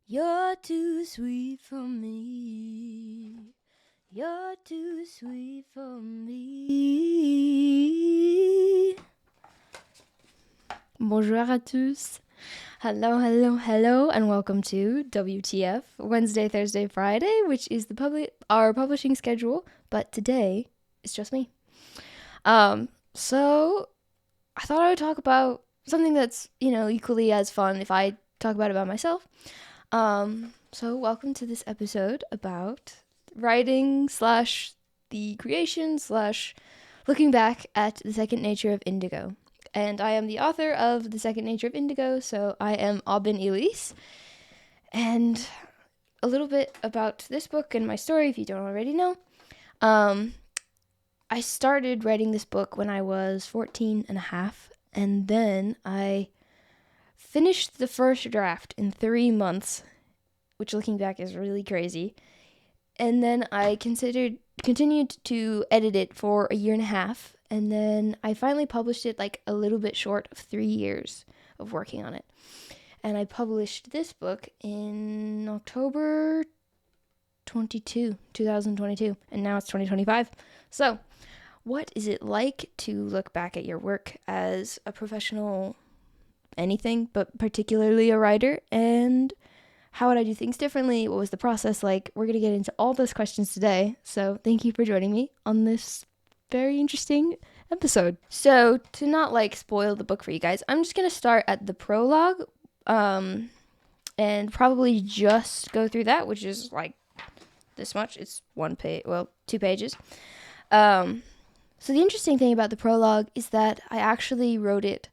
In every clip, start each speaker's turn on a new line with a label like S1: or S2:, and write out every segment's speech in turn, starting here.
S1: You're too sweet for me. You're too sweet for me. Bonjour à tous. Hello, and welcome to WTF, Wednesday, Thursday, Friday, which is our publishing schedule, but today it's just me. So I thought I would talk about something that's, equally as fun if I talk about it by myself. So welcome to this episode about writing / the creation / looking back at the second nature of Indigo. And I am the author of The Second Nature of Indigo, so I am Aubin Elise. And a little bit about this book and my story, if you don't already know. I started writing this book when I was 14 and a half, and then I finished the first draft in 3 months, which looking back is really crazy. And then I continued to edit it for a year and a half, and then I finally published it like a little bit short of 3 years of working on it. And I published this book in October 2022, and now it's 2025. So, what is it like to look back at your work as a professional anything, but particularly a writer, and how would I do things differently? What was the process like? We're going to get into all those questions today, so thank you for joining me on this very interesting episode. So, to not spoil the book for you guys, I'm just going to start at the prologue, and probably just go through that, which is like this much. It's 2 pages. So the interesting thing about the prologue is that I actually wrote it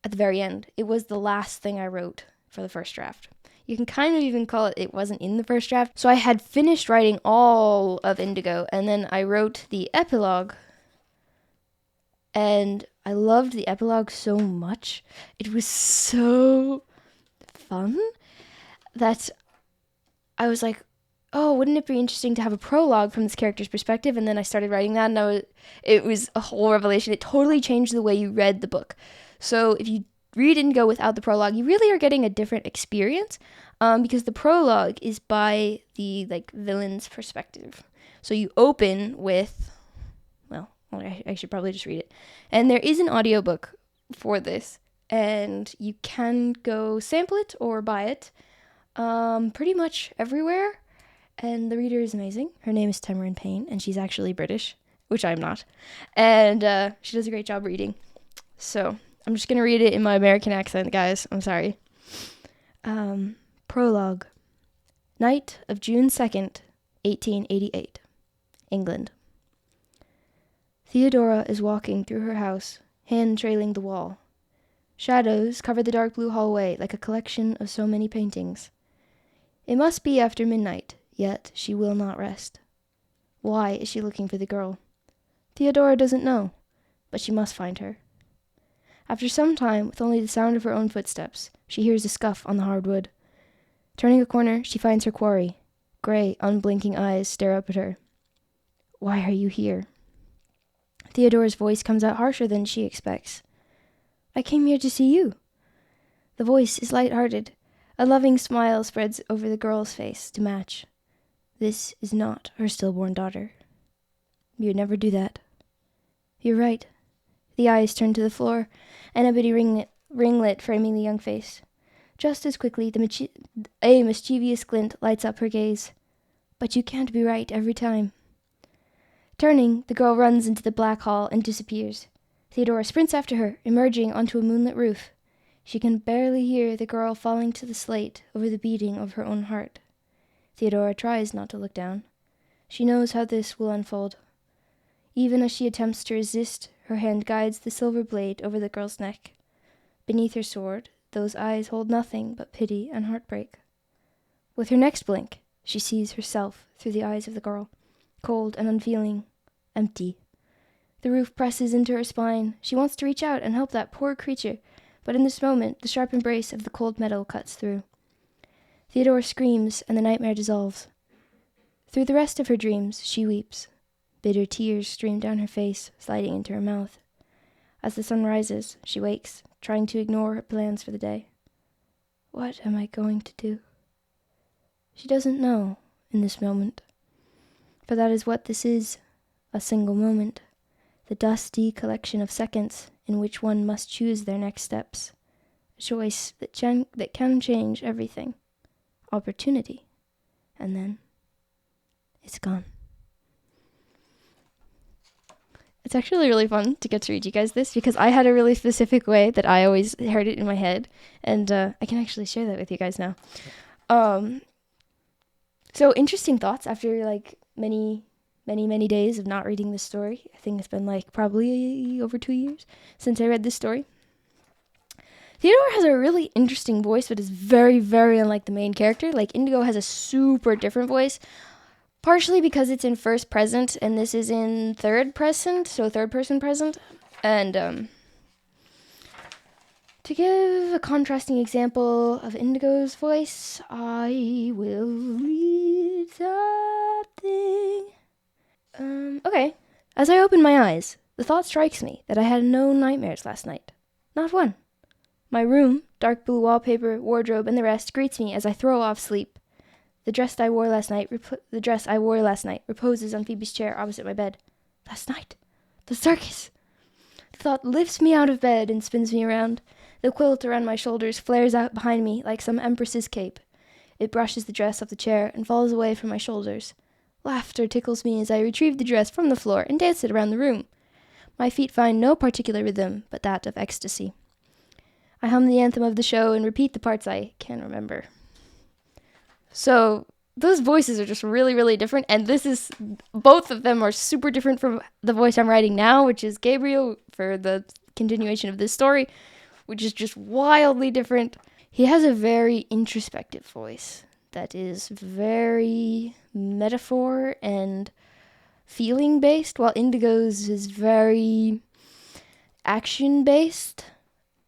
S1: at the very end. It was the last thing I wrote for the first draft. You can kind of even call it wasn't in the first draft. So I had finished writing all of Indigo, and then I wrote the epilogue. And I loved the epilogue so much. It was so fun that I was like, oh, wouldn't it be interesting to have a prologue from this character's perspective? And then I started writing that, and it was a whole revelation. It totally changed the way you read the book. So if you read Indigo without the prologue, you really are getting a different experience, because the prologue is by the villain's perspective. So you open with, I should probably just read it. And there is an audiobook for this, and you can go sample it or buy it pretty much everywhere. And the reader is amazing. Her name is Tamarind Payne, and she's actually British, which I'm not. And she does a great job reading. So I'm just going to read it in my American accent, guys. I'm sorry. Prologue. Night of June 2nd, 1888. England. Theodora is walking through her house, hand trailing the wall. Shadows cover the dark blue hallway like a collection of so many paintings. It must be after midnight, yet she will not rest. Why is she looking for the girl? Theodora doesn't know, but she must find her. After some time, with only the sound of her own footsteps, she hears a scuff on the hardwood. Turning a corner, she finds her quarry. Gray, unblinking eyes stare up at her. Why are you here? Theodora's voice comes out harsher than she expects. I came here to see you. The voice is light-hearted. A loving smile spreads over the girl's face to match. This is not her stillborn daughter. You'd never do that. You're right. The eyes turn to the floor, an ebony ringlet framing the young face. Just as quickly, a mischievous glint lights up her gaze. But you can't be right every time. Turning, the girl runs into the black hall and disappears. Theodora sprints after her, emerging onto a moonlit roof. She can barely hear the girl falling to the slate over the beating of her own heart. Theodora tries not to look down. She knows how this will unfold. Even as she attempts to resist, her hand guides the silver blade over the girl's neck. Beneath her sword, those eyes hold nothing but pity and heartbreak. With her next blink, she sees herself through the eyes of the girl, cold and unfeeling, empty. The roof presses into her spine. She wants to reach out and help that poor creature, but in this moment, the sharp embrace of the cold metal cuts through. Theodora screams, and the nightmare dissolves. Through the rest of her dreams, she weeps. Bitter tears stream down her face, sliding into her mouth. As the sun rises, she wakes, trying to ignore her plans for the day. What am I going to do? She doesn't know in this moment, for that is what this is, a single moment, the dusty collection of seconds in which one must choose their next steps, a choice that can change everything, opportunity, and then it's gone. It's actually really fun to get to read you guys this because I had a really specific way that I always heard it in my head, and I can actually share that with you guys now. So interesting thoughts after like many days of not reading this story. I think it's been like probably over 2 years since I read this story. Theodore has a really interesting voice, but is very, very unlike the main character. Like Indigo has a super different voice, partially because it's in first present and this is in third present, so third person present. And to give a contrasting example of Indigo's voice, I will read something. Okay. As I open my eyes, the thought strikes me that I had no nightmares last night. Not one. My room, dark blue wallpaper, wardrobe, and the rest greets me as I throw off sleep. The dress I wore last night reposes on Phoebe's chair opposite my bed. Last night? The circus! The thought lifts me out of bed and spins me around. The quilt around my shoulders flares out behind me like some empress's cape. It brushes the dress off the chair and falls away from my shoulders. Laughter tickles me as I retrieve the dress from the floor and dance it around the room. My feet find no particular rhythm but that of ecstasy. I hum the anthem of the show and repeat the parts I can remember. So those voices are just really, really different. And both of them are super different from the voice I'm writing now, which is Gabriel for the continuation of this story, which is just wildly different. He has a very introspective voice that is very metaphor and feeling based, while Indigo's is very action based.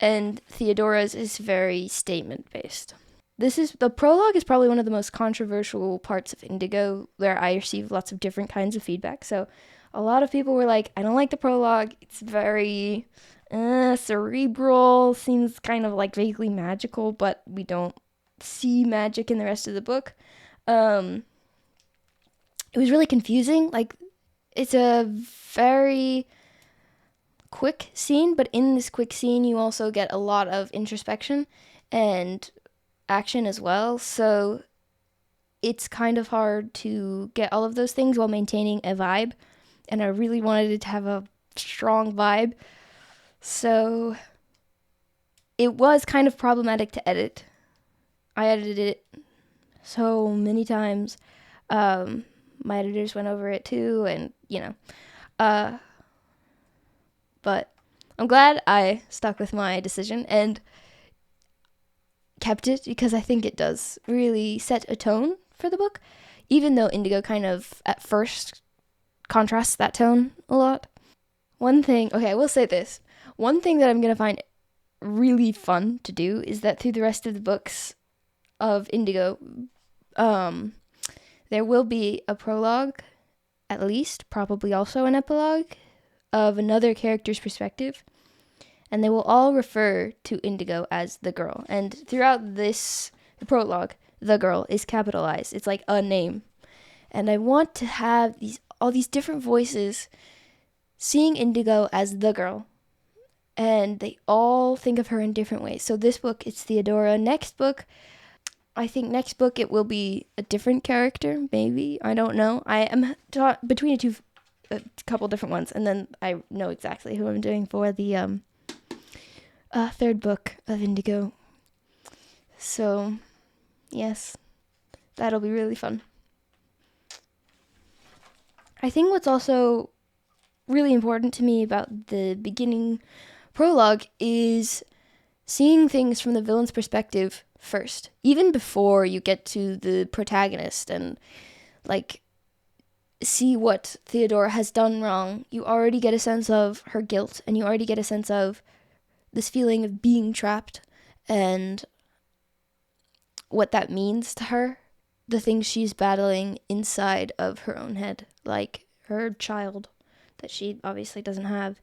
S1: And Theodora's is very statement-based. The prologue is probably one of the most controversial parts of Indigo, where I received lots of different kinds of feedback. So a lot of people were like, I don't like the prologue. It's very cerebral, seems kind of like vaguely magical, but we don't see magic in the rest of the book. It was really confusing. Like, it's a very quick scene, but in this quick scene you also get a lot of introspection and action as well, so it's kind of hard to get all of those things while maintaining a vibe, and I really wanted it to have a strong vibe, so it was kind of problematic to edit. I edited it so many times. My editors went over it too, and but I'm glad I stuck with my decision and kept it because I think it does really set a tone for the book, even though Indigo kind of at first contrasts that tone a lot. I will say this. One thing that I'm going to find really fun to do is that through the rest of the books of Indigo, there will be a prologue, at least, probably also an epilogue, of another character's perspective, and they will all refer to Indigo as the girl. And throughout the prologue, the girl is capitalized. It's like a name. And I want to have all these different voices seeing Indigo as the girl, and they all think of her in different ways. So this book, it's Theodora. Next book, it will be a different character, maybe. I don't know. I am between a couple different ones, and then I know exactly who I'm doing for the third book of Indigo. So, yes, that'll be really fun. I think what's also really important to me about the beginning prologue is seeing things from the villain's perspective first, even before you get to the protagonist and like see what Theodora has done wrong. You already get a sense of her guilt, and you already get a sense of this feeling of being trapped and what that means to her, the things she's battling inside of her own head, like her child that she obviously doesn't have,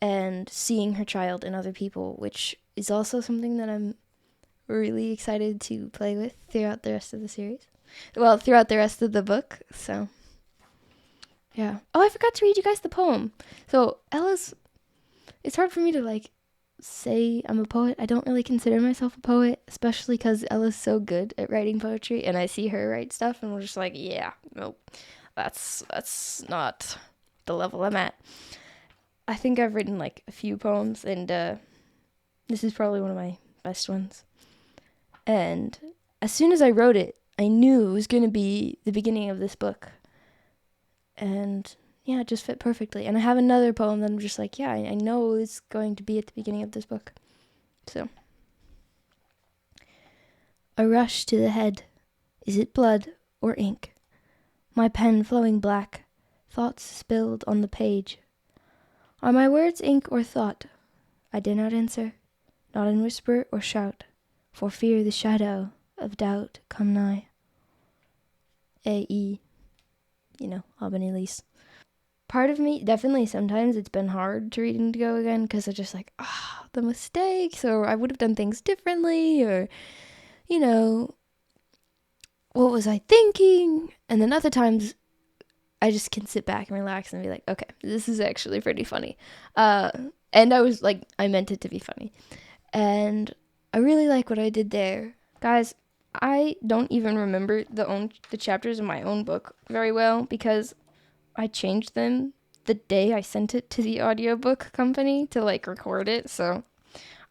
S1: and seeing her child in other people, which is also something that I'm really excited to play with throughout the rest of the series. Well, throughout the rest of the book, so yeah. Oh, I forgot to read you guys the poem. So it's hard for me to like say I'm a poet. I don't really consider myself a poet, especially because Ella's so good at writing poetry, and I see her write stuff, and we're just like, yeah, nope, that's not the level I'm at. I think I've written like a few poems, and this is probably one of my best ones. And as soon as I wrote it, I knew it was going to be the beginning of this book. And yeah, it just fit perfectly. And I have another poem that I'm just like, yeah, I know it's going to be at the beginning of this book. So. A rush to the head. Is it blood or ink? My pen flowing black, thoughts spilled on the page. Are my words ink or thought? I dare not answer, not in whisper or shout, for fear the shadow of doubt come nigh. A.E. Aubin Elise. Part of me, definitely sometimes it's been hard to read Indigo again because it's just like, the mistakes, or I would have done things differently, or, what was I thinking? And then other times I just can sit back and relax and be like, okay, this is actually pretty funny. And I was like, I meant it to be funny. And I really like what I did there. Guys, I don't even remember the chapters in my own book very well because I changed them the day I sent it to the audiobook company to like record it. So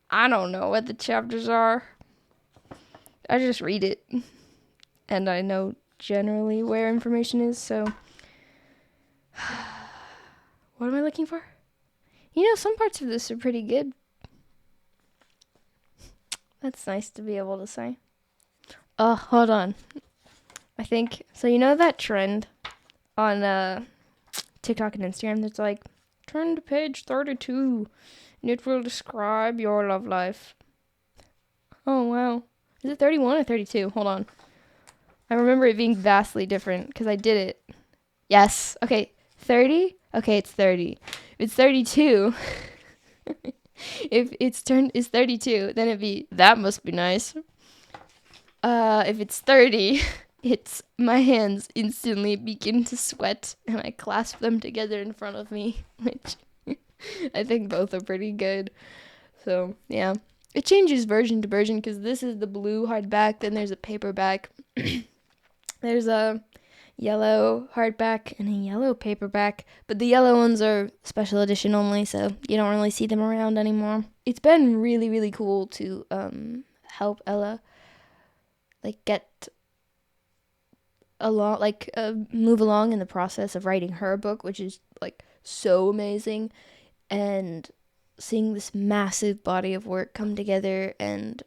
S1: I don't know what the chapters are. I just read it and I know generally where information is. So what am I looking for? Some parts of this are pretty good. That's nice to be able to say. Hold on. I think, so that trend on TikTok and Instagram that's like, turn to page 32 and it will describe your love life. Oh, wow. Is it 31 or 32? Hold on. I remember it being vastly different because I did it. Yes. Okay. 30? Okay, it's 30. If it's 32, if its turn is 32, then it'd be, that must be nice. If it's 30, it's my hands instantly begin to sweat and I clasp them together in front of me, which I think both are pretty good. So, yeah. It changes version to version because this is the blue hardback, then there's a paperback. There's a yellow hardback and a yellow paperback, but the yellow ones are special edition only, so you don't really see them around anymore. It's been really, really cool to help Ella get along, move along in the process of writing her book, which is so amazing, and seeing this massive body of work come together. And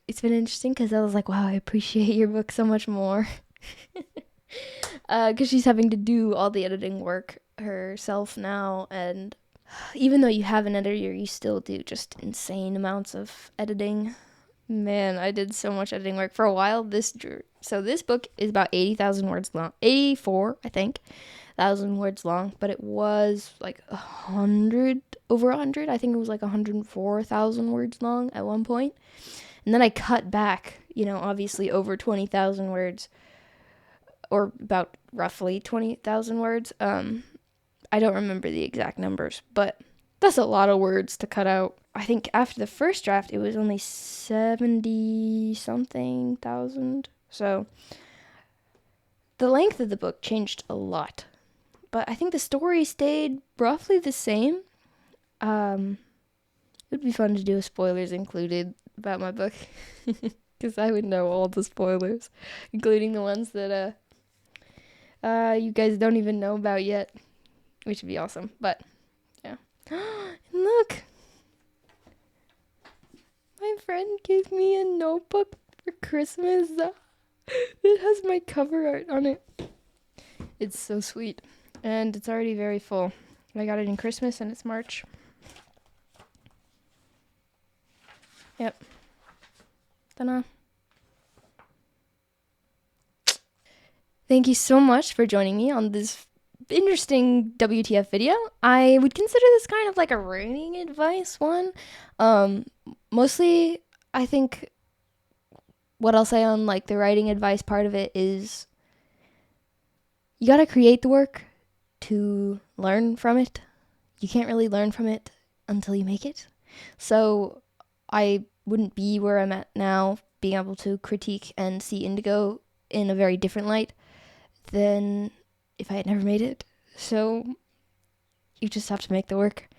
S1: it's been interesting because I was like, wow, I appreciate your book so much more. Because she's having to do all the editing work herself now, and even though you have an editor, you still do just insane amounts of editing. Man, I did so much editing work for a while. This book is about 80,000 words long, 84, I think, 1,000 words long, but it was over 100. I think it was 104,000 words long at one point, and then I cut back, obviously over 20,000 words. Or about roughly 20,000 words. I don't remember the exact numbers, but that's a lot of words to cut out. I think after the first draft, it was only 70-something thousand. So the length of the book changed a lot. But I think the story stayed roughly the same. It would be fun to do a spoilers included about my book. Because I would know all the spoilers, including the ones that you guys don't even know about yet, which would be awesome. But yeah. Look, my friend gave me a notebook for Christmas that has my cover art on it. It's so sweet, and it's already very full. I got it in Christmas, and it's March. Yep. Ta-da. Thank you so much for joining me on this interesting WTF video. I would consider this kind of like a writing advice one. Mostly, I think what I'll say on like the writing advice part of it is you gotta create the work to learn from it. You can't really learn from it until you make it. So I wouldn't be where I'm at now, being able to critique and see Indigo in a very different light than if I had never made it. So you just have to make the work.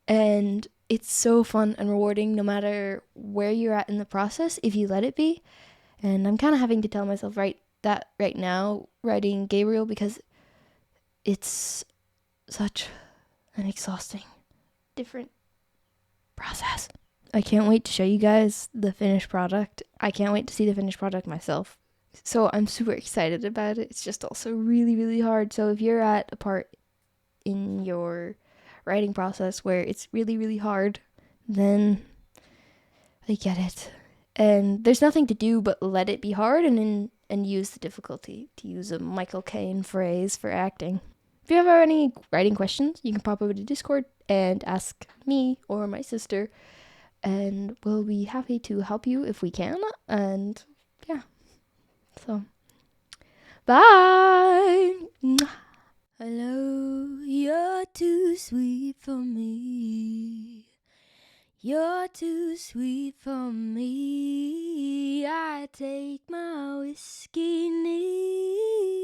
S1: And it's so fun and rewarding no matter where you're at in the process if you let it be. And I'm kind of having to tell myself right now, writing Gabriel, because it's such an exhausting, different process. I can't wait to show you guys the finished product. I can't wait to see the finished product myself. So I'm super excited about it. It's just also really, really hard. So if you're at a part in your writing process where it's really, really hard, then I get it. And there's nothing to do but let it be hard and use the difficulty, to use a Michael Caine phrase for acting. If you have any writing questions, you can pop over to Discord and ask me or my sister, and we'll be happy to help you if we can. And yeah, so bye. Hello, you're too sweet for me. You're too sweet for me. I take my whiskey neat.